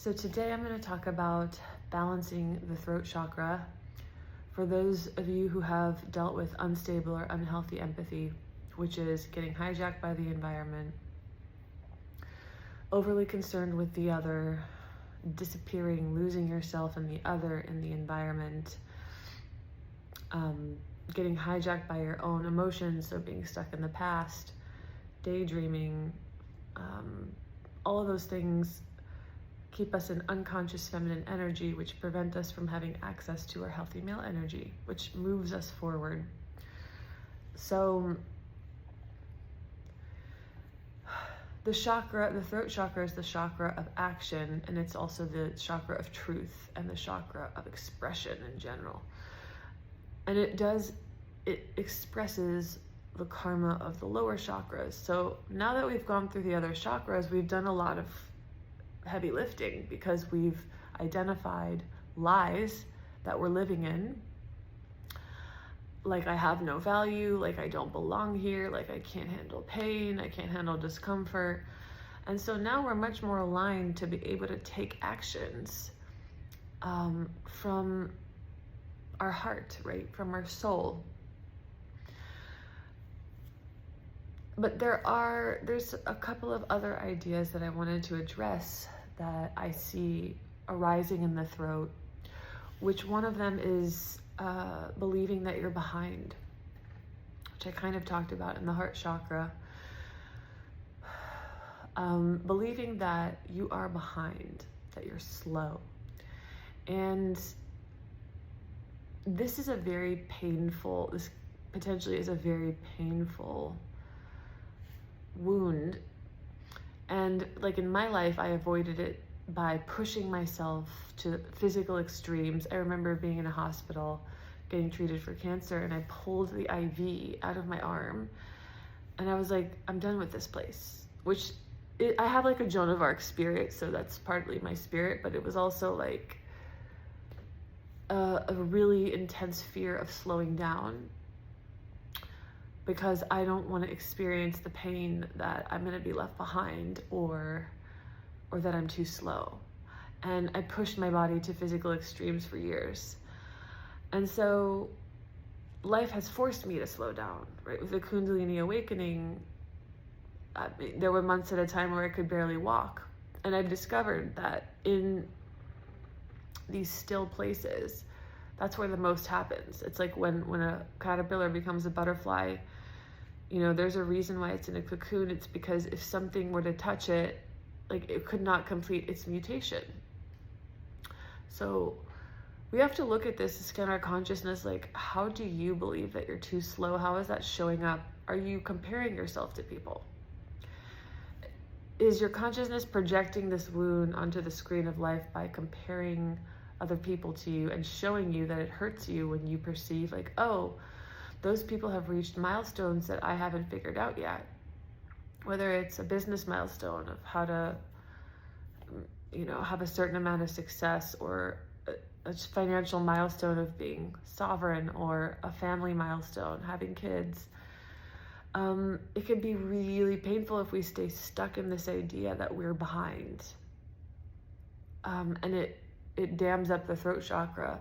So today I'm going to talk about balancing the throat chakra for those of you who have dealt with unstable or unhealthy empathy, which is getting hijacked by the environment, overly concerned with the other, disappearing, losing yourself in the other, in the environment, getting hijacked by your own emotions, so being stuck in the past, daydreaming, all of those things keep us in unconscious feminine energy, which prevent us from having access to our healthy male energy, which moves us forward. So the throat chakra is the chakra of action, and it's also the chakra of truth and the chakra of expression in general. And it expresses the karma of the lower chakras. So now that we've gone through the other chakras, we've done a lot of heavy lifting because we've identified lies that we're living in. Like I have no value, like I don't belong here, like I can't handle pain, I can't handle discomfort. And so now we're much more aligned to be able to take actions from our heart, right? From our soul. But there's a couple of other ideas that I wanted to address that I see arising in the throat, which one of them is believing that you're behind, which I kind of talked about in the heart chakra. Believing that you are behind, that you're slow. And this potentially is a very painful wound. And like in my life, I avoided it by pushing myself to physical extremes. I remember being in a hospital getting treated for cancer, and I pulled the IV out of my arm, and I was like, I'm done with this place. I have like a Joan of Arc spirit, so that's partly my spirit, but it was also like a really intense fear of slowing down, because I don't want to experience the pain that I'm going to be left behind or that I'm too slow. And I pushed my body to physical extremes for years. And so life has forced me to slow down, right? With the Kundalini awakening, there were months at a time where I could barely walk. And I've discovered that in these still places, that's where the most happens. It's like when a caterpillar becomes a butterfly, there's a reason why it's in a cocoon. It's because if something were to touch it, like it could not complete its mutation. So we have to look at this, scan our consciousness, like, how do you believe that you're too slow? How is that showing up? Are you comparing yourself to people? Is your consciousness projecting this wound onto the screen of life by comparing other people to you and showing you that it hurts you when you perceive like, oh, those people have reached milestones that I haven't figured out yet? Whether it's a business milestone of how to, have a certain amount of success, or a financial milestone of being sovereign, or a family milestone, having kids. It can be really painful if we stay stuck in this idea that we're behind. And it dams up the throat chakra.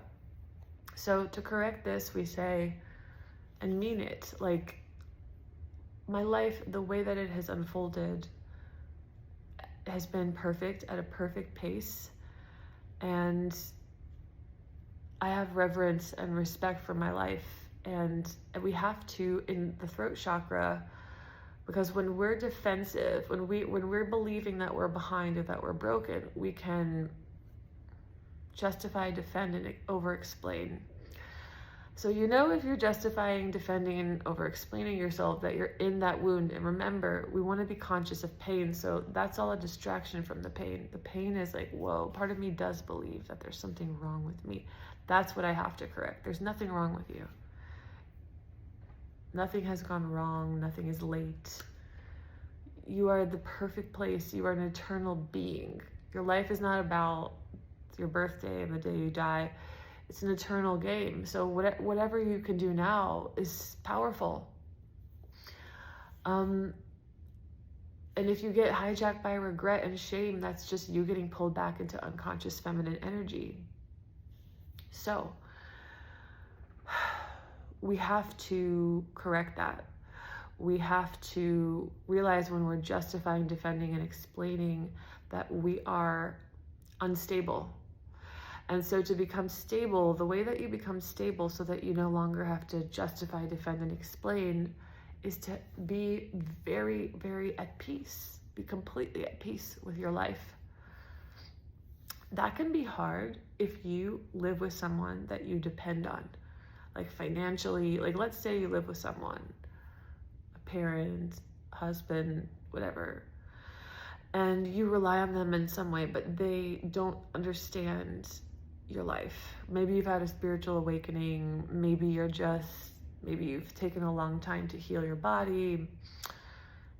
So to correct this, we say, and mean it, like, my life, the way that it has unfolded, has been perfect, at a perfect pace. And I have reverence and respect for my life. And we have to, in the throat chakra, because when we're defensive, when we're believing that we're behind or that we're broken, we can justify, defend, and over-explain. So if you're justifying, defending, and over-explaining yourself, that you're in that wound. And remember, we want to be conscious of pain, so that's all a distraction from the pain. The pain is like, whoa, part of me does believe that there's something wrong with me. That's what I have to correct. There's nothing wrong with you. Nothing has gone wrong. Nothing is late. You are the perfect place. You are an eternal being. Your life is not about your birthday and the day you die. It's an eternal game. So whatever you can do now is powerful. And if you get hijacked by regret and shame, that's just you getting pulled back into unconscious feminine energy. So we have to correct that. We have to realize when we're justifying, defending, and explaining that we are unstable. And so to become stable, the way that you become stable so that you no longer have to justify, defend, and explain is to be very, very at peace. Be completely at peace with your life. That can be hard if you live with someone that you depend on, like financially. Like, let's say you live with someone, a parent, husband, whatever, and you rely on them in some way, but they don't understand your life. Maybe you've had a spiritual awakening. Maybe you've taken a long time to heal your body.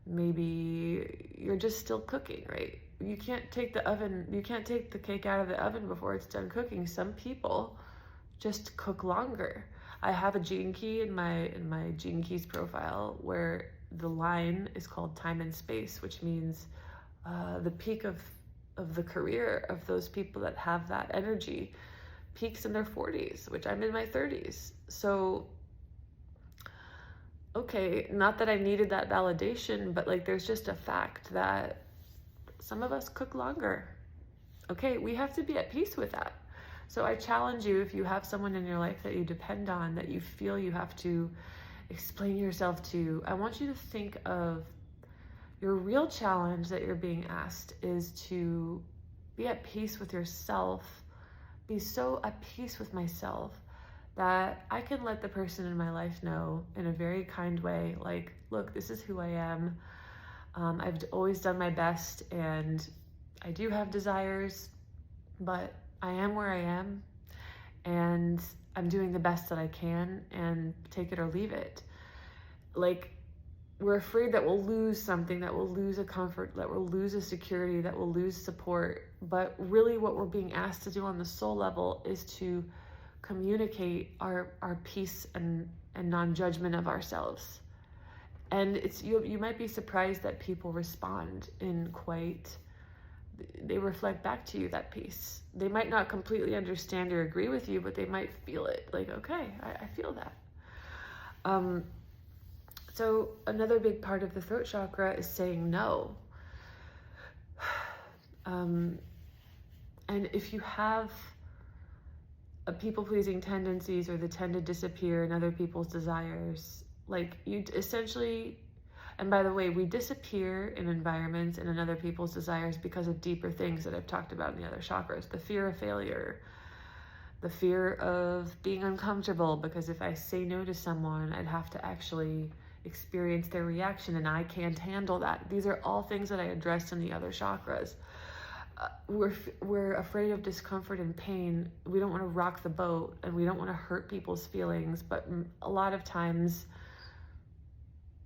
Maybe you're just still cooking, right? You can't take the cake out of the oven before it's done cooking. Some people just cook longer. I have a gene key in my Gene Keys profile where the line is called time and space, which means the peak of the career of those people that have that energy peaks in their 40s, which I'm in my 30s. So, okay, not that I needed that validation, but like there's just a fact that some of us cook longer. Okay, we have to be at peace with that. So I challenge you, if you have someone in your life that you depend on, that you feel you have to explain yourself to, I want you to think of your real challenge that you're being asked is to be at peace with yourself, be so at peace with myself that I can let the person in my life know in a very kind way, like, look, this is who I am. I've always done my best and I do have desires, but I am where I am and I'm doing the best that I can, and take it or leave it. Like, we're afraid that we'll lose something, that we'll lose a comfort, that we'll lose a security, that we'll lose support. But really what we're being asked to do on the soul level is to communicate our peace and non-judgment of ourselves. And it's you might be surprised that people respond in they reflect back to you that peace. They might not completely understand or agree with you, but they might feel it. Like, okay, I feel that. So another big part of the throat chakra is saying no. And if you have a people-pleasing tendencies or the tend to disappear in other people's desires, like you essentially, and by the way, we disappear in environments and in other people's desires because of deeper things that I've talked about in the other chakras. The fear of failure, the fear of being uncomfortable, because if I say no to someone, I'd have to actually experience their reaction and I can't handle that. These are all things that I addressed in the other chakras. We're afraid of discomfort and pain. We don't want to rock the boat and we don't want to hurt people's feelings, but a lot of times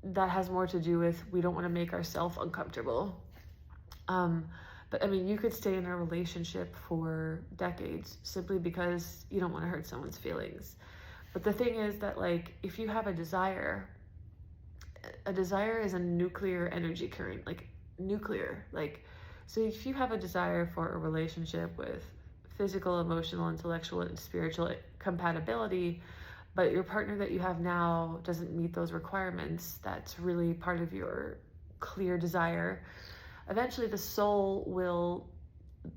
that has more to do with we don't want to make ourselves uncomfortable. But I mean, you could stay in a relationship for decades simply because you don't want to hurt someone's feelings. But the thing is that, like, if you have a desire is a nuclear energy current, like nuclear. Like, so if you have a desire for a relationship with physical, emotional, intellectual, and spiritual compatibility, but your partner that you have now doesn't meet those requirements, that's really part of your clear desire. Eventually the soul will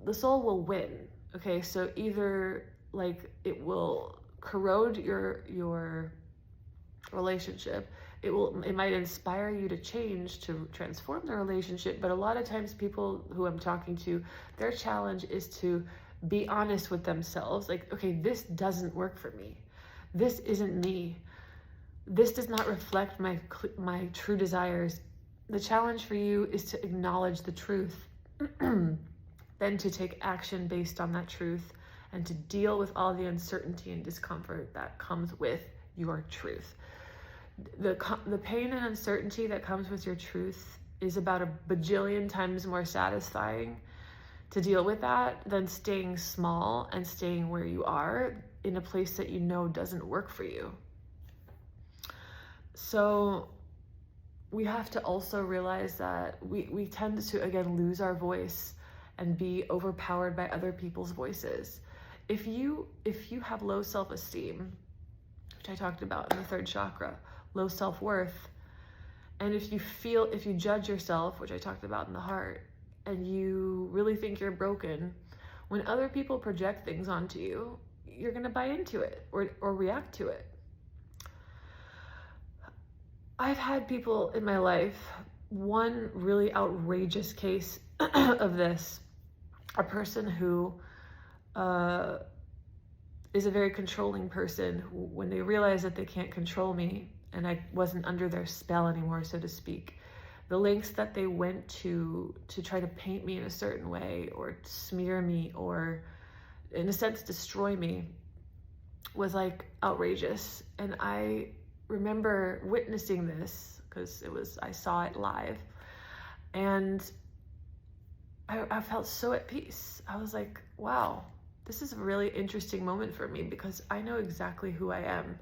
win. Okay, so either like it will corrode your relationship, it might inspire you to change, to transform the relationship, but a lot of times people who I'm talking to, their challenge is to be honest with themselves. Like, okay, this doesn't work for me. This isn't me. This does not reflect my true desires. The challenge for you is to acknowledge the truth, then to take action based on that truth, and to deal with all the uncertainty and discomfort that comes with your truth. The pain and uncertainty that comes with your truth is about a bajillion times more satisfying to deal with that than staying small and staying where you are in a place that you know doesn't work for you. So we have to also realize that we tend to, again, lose our voice and be overpowered by other people's voices. If you have low self-esteem, which I talked about in the third chakra, low self-worth, and if you judge yourself, which I talked about in the heart, and you really think you're broken, when other people project things onto you, you're going to buy into it or react to it. I've had people in my life, one really outrageous case of this, a person who is a very controlling person who, when they realize that they can't control me and I wasn't under their spell anymore, so to speak, the lengths that they went to try to paint me in a certain way or smear me or, in a sense, destroy me was like outrageous. And I remember witnessing this because I saw it live, and I felt so at peace. I was like, wow, this is a really interesting moment for me because I know exactly who I am.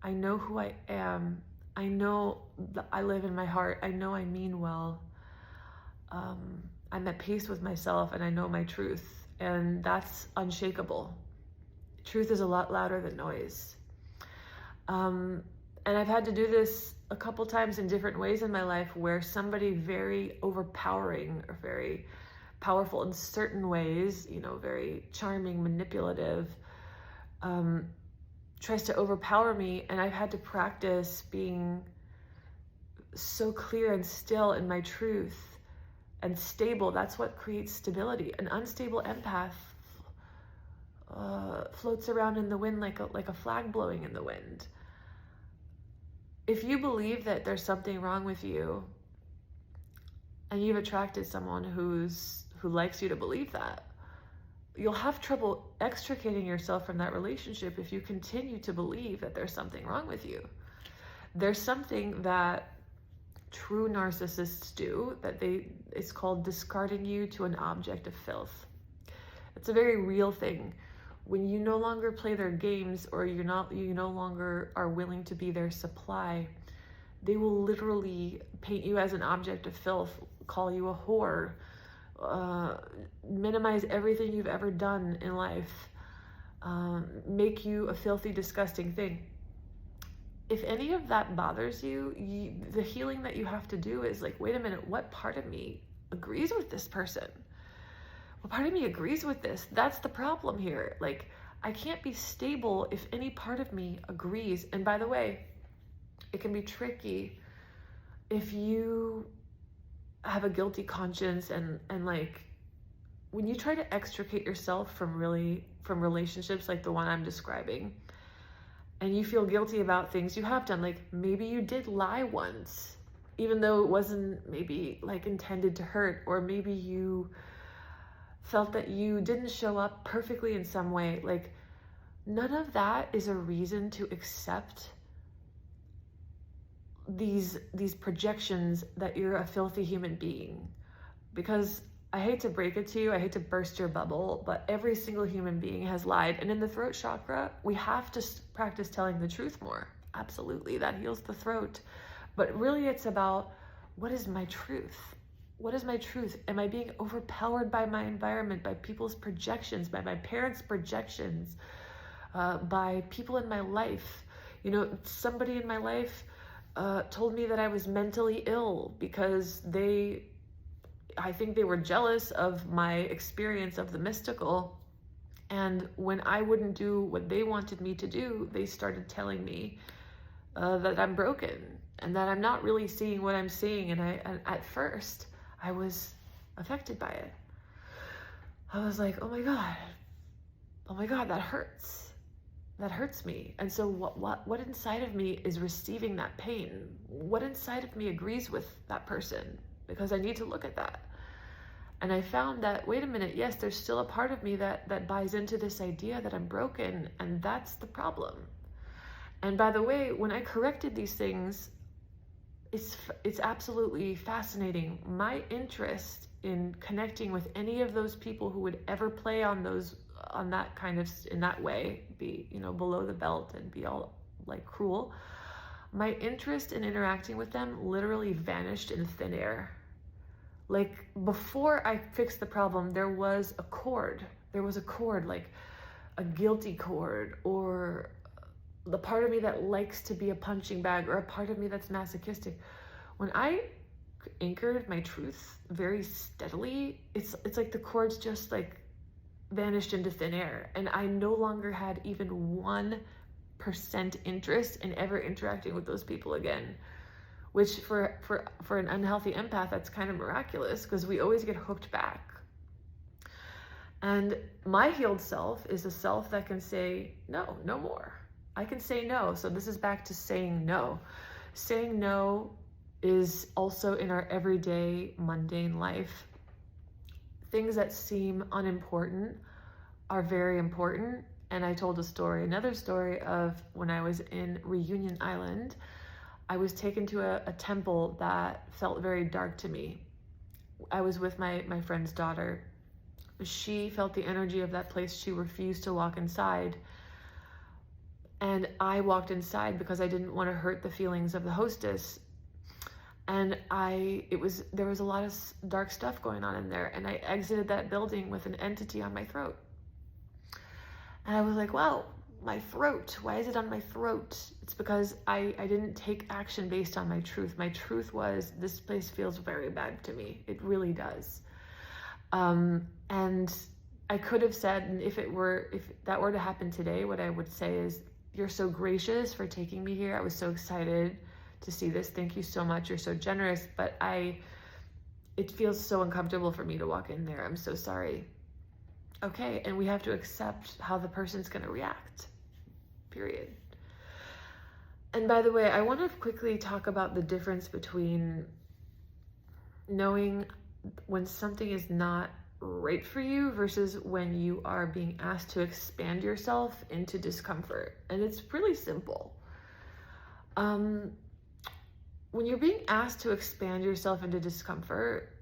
I know who I am. I know that I live in my heart. I know I mean well. I'm at peace with myself and I know my truth, and that's unshakable. Truth is a lot louder than noise. And I've had to do this a couple times in different ways in my life where somebody very overpowering or very powerful in certain ways, very charming, manipulative, tries to overpower me, and I've had to practice being so clear and still in my truth and stable. That's what creates stability. An unstable empath floats around in the wind like a flag blowing in the wind. If you believe that there's something wrong with you and you've attracted someone who likes you to believe that, you'll have trouble extricating yourself from that relationship if you continue to believe that there's something wrong with you. There's something that true narcissists do it's called discarding you to an object of filth. It's a very real thing. When you no longer play their games or you no longer are willing to be their supply, they will literally paint you as an object of filth, call you a whore, minimize everything you've ever done in life, make you a filthy, disgusting thing. If any of that bothers you, the healing that you have to do is like, wait a minute, what part of me agrees with this person? What part of me agrees with this? That's the problem here. Like, I can't be stable if any part of me agrees. And by the way, it can be tricky if you have a guilty conscience and like when you try to extricate yourself from relationships like the one I'm describing, and you feel guilty about things you have done, like maybe you did lie once, even though it wasn't maybe like intended to hurt, or maybe you felt that you didn't show up perfectly in some way. Like, none of that is a reason to accept these projections that you're a filthy human being. Because I hate to break it to you, I hate to burst your bubble, but every single human being has lied. And in the throat chakra, we have to practice telling the truth more. Absolutely, that heals the throat. But really it's about, what is my truth? What is my truth? Am I being overpowered by my environment, by people's projections, by my parents' projections, by people in my life? Somebody in my life told me that I was mentally ill because I think they were jealous of my experience of the mystical. And when I wouldn't do what they wanted me to do, they started telling me that I'm broken and that I'm not really seeing what I'm seeing. And at first, I was affected by it. I was like, oh my God, that hurts. That hurts me. And so what inside of me is receiving that pain? What inside of me agrees with that person? Because I need to look at that. And I found that, wait a minute, yes, there's still a part of me that buys into this idea that I'm broken, and that's the problem. And by the way, when I corrected these things, it's absolutely fascinating. My interest in connecting with any of those people who would ever play in that way, be, below the belt and be all like cruel, my interest in interacting with them literally vanished in thin air. Like, before I fixed the problem, there was a cord, like a guilty cord, or the part of me that likes to be a punching bag, or a part of me that's masochistic. When I anchored my truth very steadily, it's like the cords just like vanished into thin air, and I no longer had even 1% interest in ever interacting with those people again. Which for an unhealthy empath, that's kind of miraculous, because we always get hooked back. And my healed self is a self that can say, no more. I can say no. So this is back to saying no. Saying no is also in our everyday mundane life. Things that seem unimportant are very important. And I told another story of when I was in Reunion Island. I was taken to a temple that felt very dark to me. I was with my friend's daughter. She felt the energy of that place. She refused to walk inside. And I walked inside because I didn't want to hurt the feelings of the hostess. And there was a lot of dark stuff going on in there. And I exited that building with an entity on my throat. And I was like, wow, my throat, why is it on my throat? It's because I didn't take action based on my truth. My truth was, this place feels very bad to me. It really does. And I could have said, and if that were to happen today, what I would say is, you're so gracious for taking me here. I was so excited to see this. Thank you so much. You're so generous, but it feels so uncomfortable for me to walk in there. I'm so sorry. Okay, and we have to accept how the person's going to react, period. And by the way, I want to quickly talk about the difference between knowing when something is not right for you versus when you are being asked to expand yourself into discomfort. And it's really simple. When you're being asked to expand yourself into discomfort,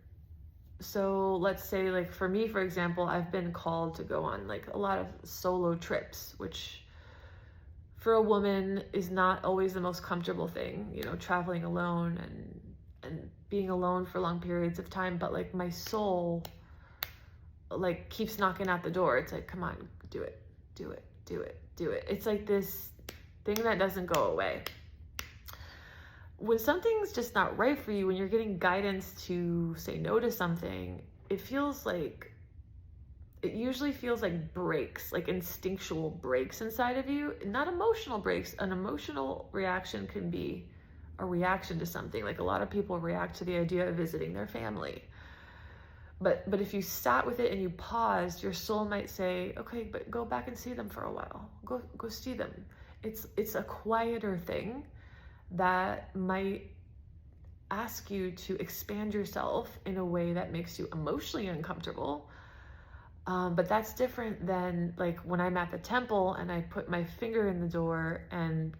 so let's say, like for me, for example, I've been called to go on like a lot of solo trips, which for a woman is not always the most comfortable thing, traveling alone and being alone for long periods of time. But like my soul like keeps knocking at the door. It's like, come on, do it. It's like this thing that doesn't go away. When something's just not right for you, when you're getting guidance to say no to something, it usually feels like breaks, like instinctual breaks inside of you, not emotional breaks. An emotional reaction can be a reaction to something. Like a lot of people react to the idea of visiting their family. But if you sat with it and you paused, your soul might say, okay, but go back and see them for a while. Go see them. It's a quieter thing that might ask you to expand yourself in a way that makes you emotionally uncomfortable. But that's different than like when I'm at the temple and I put my finger in the door and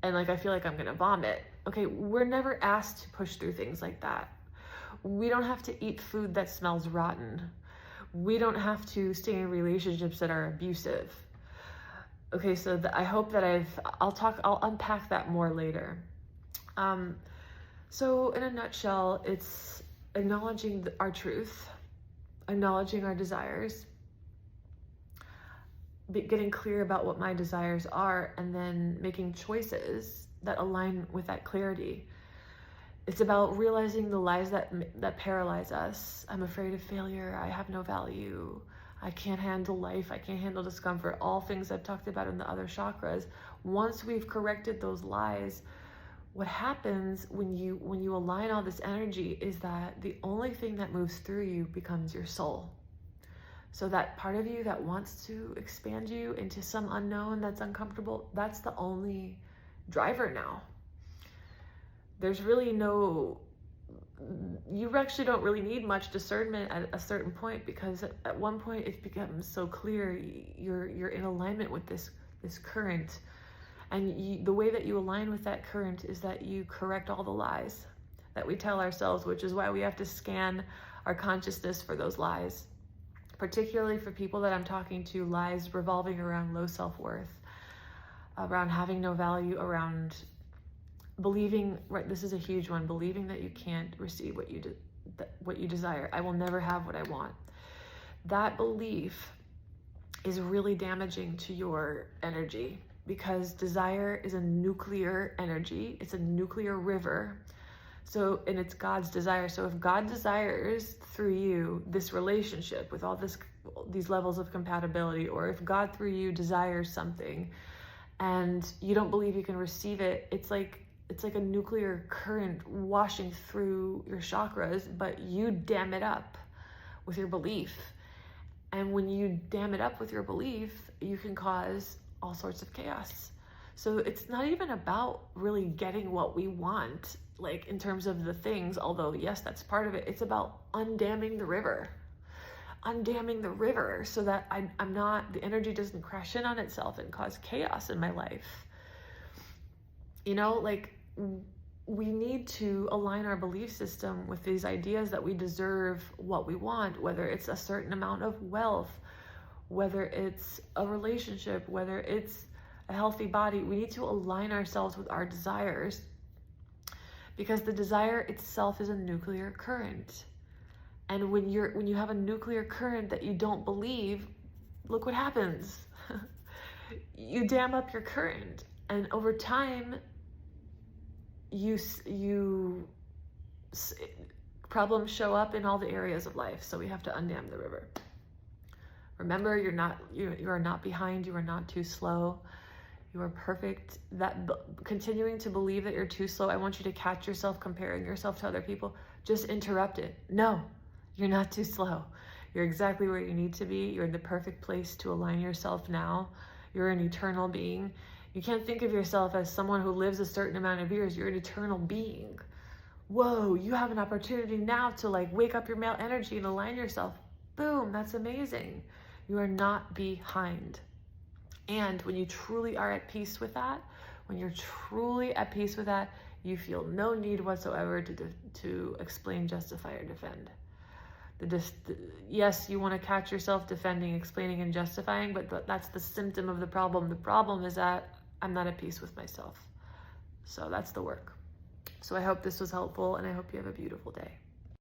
like I feel like I'm gonna vomit. Okay, we're never asked to push through things like that. We don't have to eat food that smells rotten. We don't have to stay in relationships that are abusive. Okay, so I hope that I'll unpack that more later. So in a nutshell, it's acknowledging our truth, acknowledging our desires, getting clear about what my desires are, and then making choices that align with that clarity. It's about realizing the lies that paralyze us. I'm afraid of failure. I have no value. I can't handle life. I can't handle discomfort. All things I've talked about in the other chakras. Once we've corrected those lies, what happens when you align all this energy is that the only thing that moves through you becomes your soul. So that part of you that wants to expand you into some unknown that's uncomfortable, that's the only driver now. There's really you actually don't really need much discernment at a certain point, because at one point it becomes so clear you're in alignment with this current, and the way that you align with that current is that you correct all the lies that we tell ourselves, which is why we have to scan our consciousness for those lies, particularly for people that I'm talking to, lies revolving around low self-worth, around having no value, around believing, right, this is a huge one, believing that you can't receive what you desire. I will never have what I want. That belief is really damaging to your energy, because desire is a nuclear energy. It's a nuclear river. So, and it's God's desire. So if God desires through you this relationship with all these levels of compatibility, or if God through you desires something and you don't believe you can receive it, it's like a nuclear current washing through your chakras, but you dam it up with your belief. And when you dam it up with your belief, you can cause all sorts of chaos. So it's not even about really getting what we want, like in terms of the things, although yes, that's part of it. It's about undamming the river. Undamming the river so that the energy doesn't crash in on itself and cause chaos in my life. You know, like, we need to align our belief system with these ideas that we deserve what we want, whether it's a certain amount of wealth, whether it's a relationship, whether it's a healthy body. We need to align ourselves with our desires, because the desire itself is a nuclear current. And when you have a nuclear current that you don't believe, look what happens. You dam up your current, and over time, problems show up in all the areas of life. So we have to undam the river. Remember, you are not behind. You are not too slow. You are perfect. Continuing to believe that you're too slow, I want you to catch yourself comparing yourself to other people. Just interrupt it. No, you're not too slow. You're exactly where you need to be. You're in the perfect place to align yourself now. You're an eternal being. You can't think of yourself as someone who lives a certain amount of years. You're an eternal being. Whoa, you have an opportunity now to wake up your male energy and align yourself. Boom, that's amazing. You are not behind. And when you truly are at peace with that, you feel no need whatsoever to explain, justify, or defend. Yes, you want to catch yourself defending, explaining, and justifying, but that's the symptom of the problem. The problem is that I'm not at peace with myself. So that's the work. So I hope this was helpful, and I hope you have a beautiful day.